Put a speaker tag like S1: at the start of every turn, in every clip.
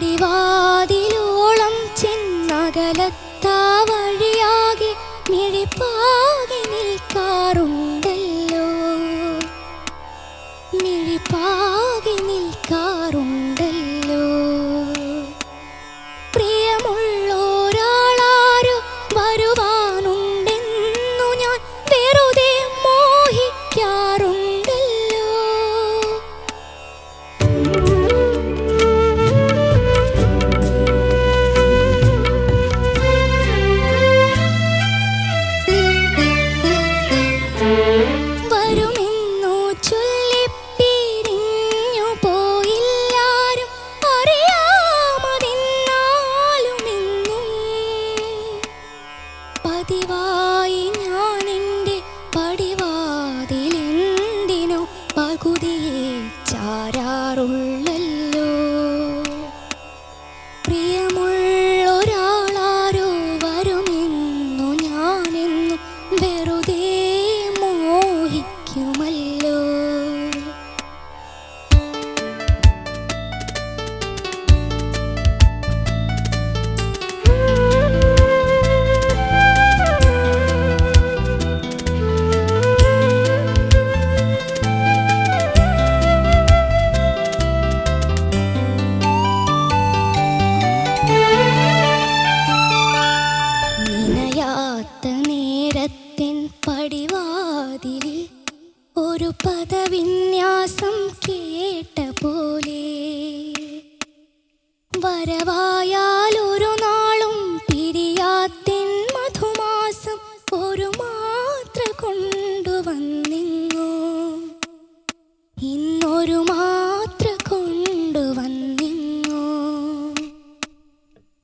S1: പടിവാതിലോളം ചെന്നകലത്താ വഴിയാകെ മിഴിപ്പാകെ നിൽക്കാറുണ്ടല്ലോ, മിഴിപ്പാകെ നിൽക്കാറുണ്ടല്ലോ. പ്രിയമുള്ളൊരാളാരോ വരുവാനുണ്ടെന്നു ഞാൻ വെറുതെ മോഹിക്കാറുണ്ടല്ലോ. വരുമെന്നു ചൊല്ലിപ്പിരിഞ്ഞു പോയില്ലാരും അറിയാമതെന്നാലുമെന്നും പതിവായി ഞാനെൻ്റെ പടിവാതിലെന്തിനോ പകുതിയെ ചാരാറുള്ളല്ലോ. പ്രിയമുള്ളൊരാളാരോ വരുമെന്നു ഞാനെന്നും വെറുതെ മോഹിക്കുമല്ലോ. നിനയാത്ത നേരത്തിൻ പടിവാതിലിൽ ഒരു പദവിന്യാസം കേട്ട പോലെ വരവായാൽ ഒരു നാളും പിരിയാത്തിൻ മധുമാസം ഒരു മാത്ര കൊണ്ടുവന്നിങ്ങോ, ഇന്നൊരു മാത്ര കൊണ്ടുവന്നിങ്ങോ.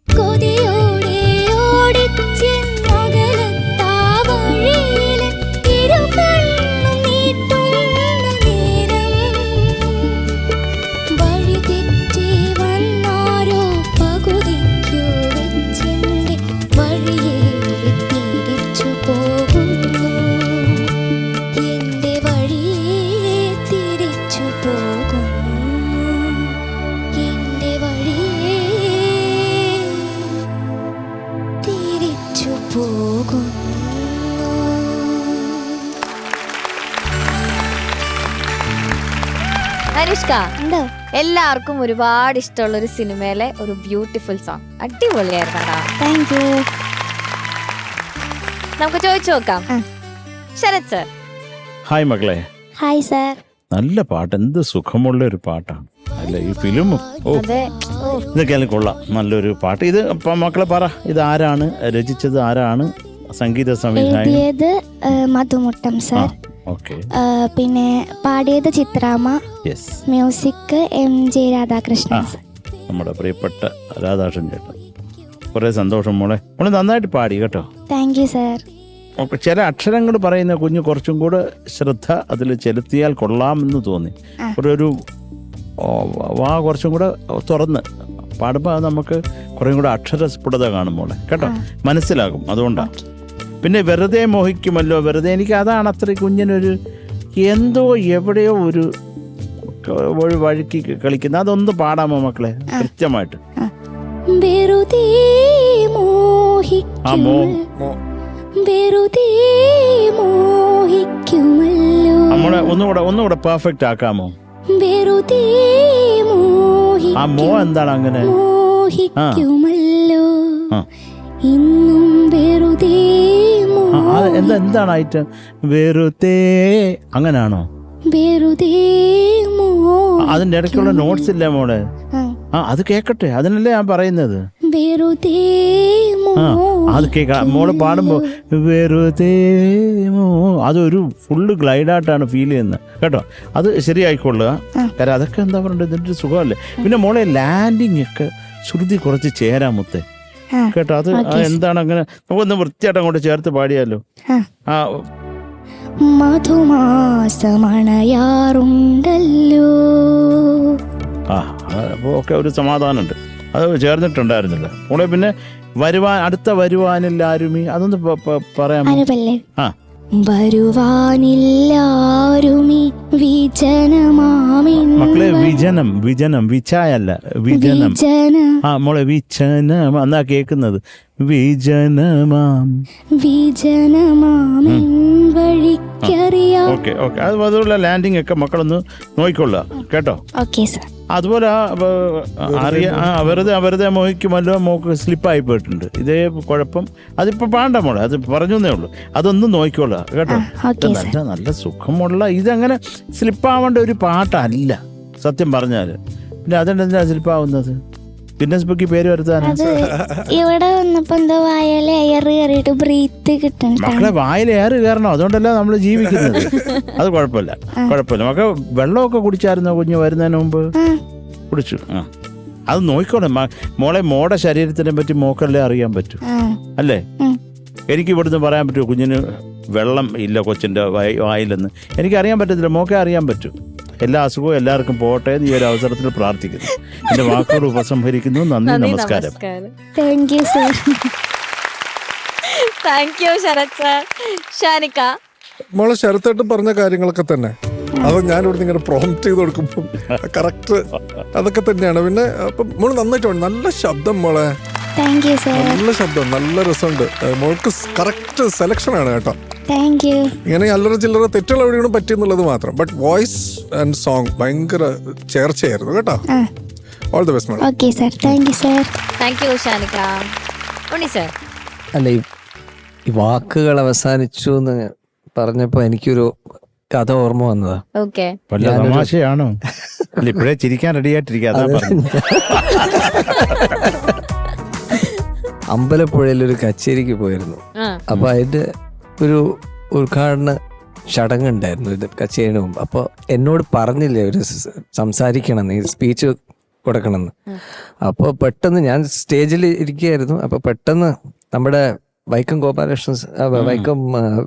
S1: കൊതിയോടെ ഓടിച്ചെന്നകലത്താ വഴിയിലെ ഇരുകണ്ണും നീട്ടുന്ന നേരം വഴി തെറ്റി വന്നാരോ പകുതിക്കു വെച്ചെന്റെ വഴിയെ തിരിച്ചു പോകുന്നു, എന്റെ വഴിയെ തിരിച്ചു പോകുന്നു, എന്റെ വഴിയെ തിരിച്ചു പോകുന്നു.
S2: അനുഷ്ക, എല്ലാവർക്കും ഒരുപാട് ഇഷ്ടമുള്ള ഒരു സിനിമയിലെ ഒരു ബ്യൂട്ടിഫുൾ സോങ്, അടിപൊളിയായിരുന്നു.
S1: Thank you.
S2: നമുക്ക് ചോദിച്ചു നോക്കാം. ശരത് സർ.
S3: ഹായ് മകളെ.
S1: Hi sir.
S3: നല്ല പാട്ട്, എന്ത് സുഖമുള്ള ഒരു പാട്ടാണ് അല്ല ഈ ഫിലിമും. ഓ
S2: അതെ,
S3: ഇതൊക്കെയാലും കൊള്ളാം, നല്ലൊരു പാട്ട്. ഇത് മക്കളെ പറ, ഇത് ആരാണ് രചിച്ചത്, ആരാണ് സംഗീത സംവിധാനം?
S1: എഴുതിയത് മധുമുട്ടം സാർ.
S3: ഓക്കെ.
S1: പിന്നെ പാടിയത് ചിത്രാമ്മ.
S3: യെസ്.
S1: Music MJ Radhakrishnan.
S3: നമ്മുടെ പ്രിയപ്പെട്ട രാധാകൃഷ്ണൻ ചേട്ടൻ. കുറേ സന്തോഷം മോളെ, മോളെ നന്നായിട്ട് പാടി കേട്ടോ.
S1: Thank you sir.
S3: ഓക്കെ. ചില അക്ഷരങ്ങൾ പറയുന്ന കുഞ്ഞ് കുറച്ചും കൂടെ ശ്രദ്ധ അതിൽ ചെലുത്തിയാൽ കൊള്ളാമെന്ന് തോന്നി. ഒരു വാ കുറച്ചും കൂടെ തുറന്ന് പാടുമ്പോൾ അത് നമുക്ക് കുറേ കൂടെ അക്ഷരസ്ഫുടത കാണും മോളെ കേട്ടോ, മനസ്സിലാകും. അതുകൊണ്ടാണ്. പിന്നെ വെറുതെ മോഹിക്കുമല്ലോ, വെറുതെ എനിക്ക് അതാണ് അത്ര കുഞ്ഞിനൊരു എന്തോ എവിടെയോ ഒരു വഴുക്കി കളിക്കുന്നത്. അതൊന്ന് പാടാമോ മക്കളെ കൃത്യമായിട്ട്?
S1: വെറുതെ മോഹിക്കുമല്ലോ.
S3: നമ്മളെ ഒന്നുകൂടെ പെർഫെക്റ്റ് ആക്കാമോ?
S1: വെറുതെ
S3: ആ മോ എന്താണ് അങ്ങനെ?
S1: മോഹിക്കുമല്ലോ ഇന്നും വെറുതെ.
S3: എന്താണ് ഐറ്റം? വെറുതെ അങ്ങനാണോ?
S1: വെറുതെ
S3: അതിന്റെ ഇടയ്ക്കുള്ള നോട്ട്സ് ഇല്ലേ മോളെ? അത് കേക്കട്ടെ, അതിനല്ലേ ഞാൻ പറയുന്നത്.
S1: വെറുതെ
S3: അത് കേൾക്കാം. മോള് പാടുമ്പോ വെറുതെ അതൊരു ഫുള്ള് ഗ്ലൈഡായിട്ടാണ് ഫീൽ ചെയ്യുന്നത് കേട്ടോ. അത് ശരിയായിക്കൊള്ളുക. കാരണം അതൊക്കെ എന്താ പറയുക, ഇതിന്റെ ഒരു സുഖമല്ലേ. പിന്നെ മോളെ ലാൻഡിങ് ഒക്കെ ശ്രുതി കുറച്ച് ചേരാമുത്തേ കേട്ടോ. അത് എന്താണ് അങ്ങനെ, നമുക്കൊന്ന് വൃത്തിയായിട്ട് അങ്ങോട്ട് ചേർത്ത് പാടിയാലോ.
S1: മധുമാസമണയാറുണ്ടല്ലോ.
S3: അപ്പോൾ ഒക്കെ ഒരു സമാധാനമുണ്ട്. അത് ചേർന്നിട്ടുണ്ടായിരുന്നില്ല മോളെ. പിന്നെ അടുത്ത വരുവാനിൽ ആരുമി, അതൊന്ന് പറയാമോ?
S1: വരുവാനില്ലാരുമി വിജനമാമിൻ
S3: മക്കളെ വിജനം വിജനം വിച്ചായല്ല വിജനം.
S1: വിജന
S3: ആ മോളെ വിജനം എന്നാ കേക്കുന്നത്. വിജനമാം.
S1: വിജനമാമിൻ വഴിക്കറിയാം.
S3: Okay okay. അതുപോലുള്ള ലാൻഡിങ് ഒക്കെ മക്കളൊന്ന് നോക്കിക്കൊള്ളുക കേട്ടോ.
S1: Okay sir.
S3: അതുപോലെ വെറുതെ മോഹിക്കുമല്ലോ മോക്ക് സ്ലിപ്പായി പോയിട്ടുണ്ട്. ഇതേ കുഴപ്പം അതിപ്പോൾ പാണ്ട മോളെ, അത് പറഞ്ഞേ ഉള്ളൂ. അതൊന്നും നോക്കിക്കൊള്ളുക കേട്ടോ.
S1: Okay sir.
S3: നല്ല നല്ല സുഖമുള്ള ഇതങ്ങനെ സ്ലിപ്പാവേണ്ട ഒരു പാട്ടല്ല സത്യം പറഞ്ഞാൽ. പിന്നെ അതെന്താ സ്ലിപ്പാവുന്നത്? ഗിന്നസ് ബുക്കിൽ പേര് വരുത്താൻ
S1: അത് ഇവിടെ വന്നപ്പോ എന്തോ വായല എയർ കയറിയിട്ട് ബ്രീത്ത് കിട്ടണം.
S3: മക്കളെ വായിൽ ഏറ് കയറണോ? അതുകൊണ്ടല്ല നമ്മൾ ജീവിക്കുന്നത്. അത് കുഴപ്പമില്ല കുഴപ്പമില്ല. മക്കൾ വെള്ളമൊക്കെ കുടിച്ചായിരുന്നോ കുഞ്ഞ് വരുന്നതിന് മുമ്പ്? കുടിച്ചു. ആ അത് നോക്കിക്കോളെ മോളെ. മോടെ ശരീരത്തിനെ പറ്റി മോക്കല്ലേ അറിയാൻ പറ്റൂ അല്ലേ? എനിക്ക് ഇവിടുന്ന് പറയാൻ പറ്റുമോ കുഞ്ഞിന് വെള്ളം ഇല്ല കൊച്ചിൻ്റെ വായിലെന്ന്? എനിക്കറിയാൻ പറ്റത്തില്ല, മോക്കെ അറിയാൻ പറ്റൂ. എല്ലാ അസുഖവും എല്ലാവർക്കും പോട്ടെ എന്ന് ഈ ഒരു അവസരത്തിൽ പ്രാർത്ഥിക്കുന്നു. എന്റെ വാക്കുകൾ ഉപസംഹരിക്കുന്നു. നന്ദി, നമസ്കാരം.
S1: Thank you sir.
S2: Thank you Sarath sir. Shanika
S4: മോളെ ശരത്തായിട്ട് പറഞ്ഞ കാര്യങ്ങളൊക്കെ തന്നെ അത് ഞാനിവിടെ ഇങ്ങനെ പ്രോംപ്റ്റ് ചെയ്ത് കൊടുക്കുമ്പോൾ കറക്റ്റ് അതൊക്കെ തന്നെയാണ്. പിന്നെ അപ്പം മോള് നന്നായിട്ട് നല്ല ശബ്ദം മോളെ.
S1: Thank you sir.
S4: നല്ല ശബ്ദം, നല്ല രസമുണ്ട്. മോൾക്ക് കറക്റ്റ് സെലക്ഷൻ ആണ് കേട്ടോ.
S1: Thank you.
S4: ഇങ്ങനെ അല്ലറ ചില്ലറ തെറ്റുകൾ എവിടെയാണ് പറ്റിയെന്നുള്ളത് മാത്രം. ബട്ട് വോയിസ് ആൻഡ് സോങ് ഭയങ്കര ചേർച്ചയായിരുന്നു കേട്ടോ. ഓൾ ദി ബെസ്റ്റ് മോളെ.
S1: Okay sir. Thank you sir.
S2: Thank you Shanika. Unni sir.
S5: അല്ല ഈ വാക്കുകൾ അവസാനിച്ചു എന്ന് പറഞ്ഞപ്പോ എനിക്കൊരു കഥ ഓർമ്മ വന്നതാ.
S2: ഓക്കെ.
S3: വല്ല തമാശയാണോ? അല്ല ഇപ്പോഴേ ചിരിക്കാൻ റെഡിയായിട്ടിരിക്കുക. അതാ പറഞ്ഞു.
S5: അമ്പലപ്പുഴയിൽ ഒരു കച്ചേരിക്ക് പോയിരുന്നു. അപ്പൊ അതിന്റെ ഒരു ഉദ്ഘാടന ചടങ്ങുണ്ടായിരുന്നു ഇത് കച്ചേരിന് മുമ്പ്. അപ്പോൾ എന്നോട് പറഞ്ഞില്ലേ ഒരു സംസാരിക്കണം, നീ സ്പീച്ച് കൊടുക്കണമെന്ന്. അപ്പോൾ പെട്ടെന്ന് ഞാൻ സ്റ്റേജിൽ ഇരിക്കുകയായിരുന്നു. അപ്പോൾ പെട്ടെന്ന് നമ്മുടെ വൈക്കം ഗോപാലകൃഷ്ണൻ വൈക്കം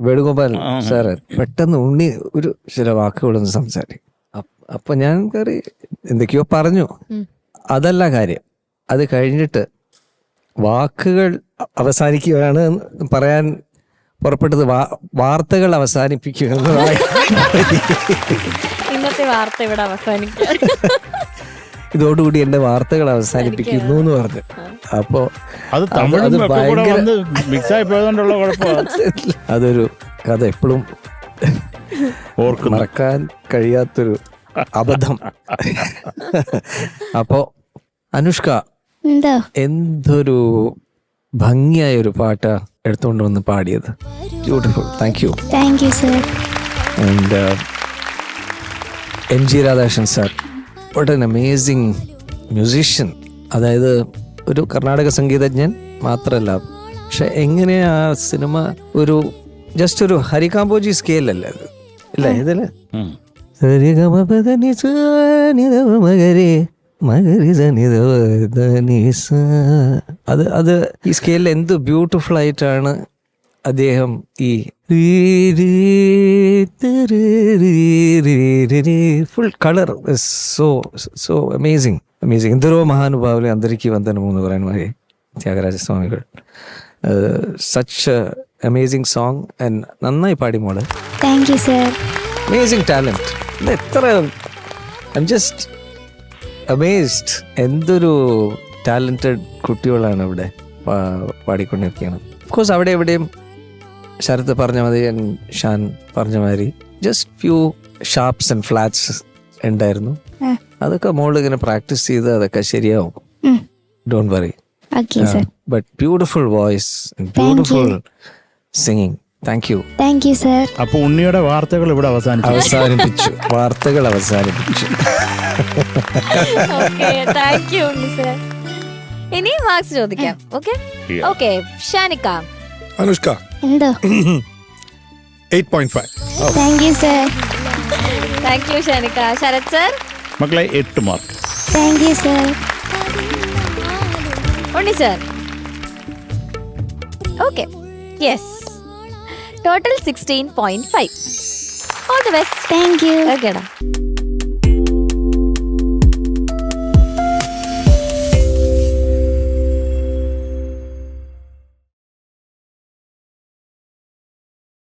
S5: വേണുഗോപാൽ സാറ് പെട്ടെന്ന് ഉണ്ണി ഒരു ചില വാക്കുകളൊന്ന് സംസാരിക്കും. അപ്പൊ ഞാൻ കയറി എന്തൊക്കെയോ പറഞ്ഞു. അതല്ല കാര്യം. അത് കഴിഞ്ഞിട്ട് വാക്കുകൾ അവസാനിക്കുകയാണ് പറയാൻ പുറപ്പെട്ടത് വാർത്തകൾ അവസാനിപ്പിക്കുക എന്നതാണ്.
S2: ഇന്നത്തെ വാർത്ത ഇവിടെ അവസാനിക്കുക.
S5: ഇതോടുകൂടി എന്റെ വാർത്തകൾ അവസാനിപ്പിക്കുന്നു എന്ന് പറഞ്ഞു. അപ്പോ
S3: അത് മിക്സായി പോയതുകൊണ്ടുള്ള കുഴപ്പമാണ്.
S5: അതൊരു കഥ എപ്പോഴും മറക്കാൻ കഴിയാത്തൊരു അബദ്ധം. അപ്പോ അനുഷ്ക എന്തൊരു ഭംഗിയായ ഒരു പാട്ട് എടുത്തുകൊണ്ട് വന്ന് പാടിയത്. Beautiful. Thank you.
S1: Thank you sir.
S5: And MG Radhakrishnan sir, what an amazing musician. അതായത് ഒരു കർണാടക സംഗീതജ്ഞൻ മാത്രമല്ല, പക്ഷെ എങ്ങനെ ആ സിനിമ ഒരു ജസ്റ്റ് ഒരു ഹരികാമ്പോജി സ്കെയിലല്ലേ അത് അല്ലേ? ഇതില് അത് ഈ സ്കെയിലിൽ എന്ത് ബ്യൂട്ടിഫുൾ ആയിട്ടാണ് അദ്ദേഹം ഈ full colour so amazing amazing. എന്തോരോ മഹാനുഭാവലെ അന്തരിക്ക് വന്ദനം എന്ന് പറയാൻ ത്യാഗരാജസ്വാമികൾ. സച്ച് അമേസിങ് സോങ് ആൻഡ് നന്നായി പാടി മോള്.
S1: Thank you sir.
S5: Amazing talent. എത്ര ഐ എം ജസ്റ്റ് അമേസ്ഡ്. എന്തൊരു ടാലന്റഡ് കുട്ടികളാണ് ഇവിടെ പാടിക്കൊണ്ടിരിക്കുകയാണ്. അഫ്കോഴ്സ് അവിടെ എവിടെയും ശരത്ത് പറഞ്ഞ മാതിരി ഷാൻ പറഞ്ഞ മാതിരി just few sharps and flats ഉണ്ടായിരുന്നു. അതൊക്കെ മോള് ഇങ്ങനെ പ്രാക്ടീസ് ചെയ്ത് അതൊക്കെ ശരിയാവും. Don't worry. But beautiful voice, beautiful singing. Thank you.
S1: Thank you sir.
S3: അപ്പൊ ഉണ്ണിയുടെ വാർത്തകൾ ഇവിടെ
S5: അവസാനിപ്പിച്ചു. വാർത്തകൾ അവസാനിപ്പിച്ചു.
S2: Thank you Unni sir. ഇനി മാർക്സ് ചോദിക്കാം. Okay okay. ഷാനിക്ക.
S4: അനുഷ്ക
S1: എന്തോ
S4: 8.5.
S1: Thank you sir.
S2: Thank you Shanika. Sarath sir.
S3: മക്കളെ 8 mark.
S1: Thank you sir.
S2: Unni sir. Okay. Yes. Total 16.5. All the best.
S1: Thank you.
S2: ഓക്കേടാ.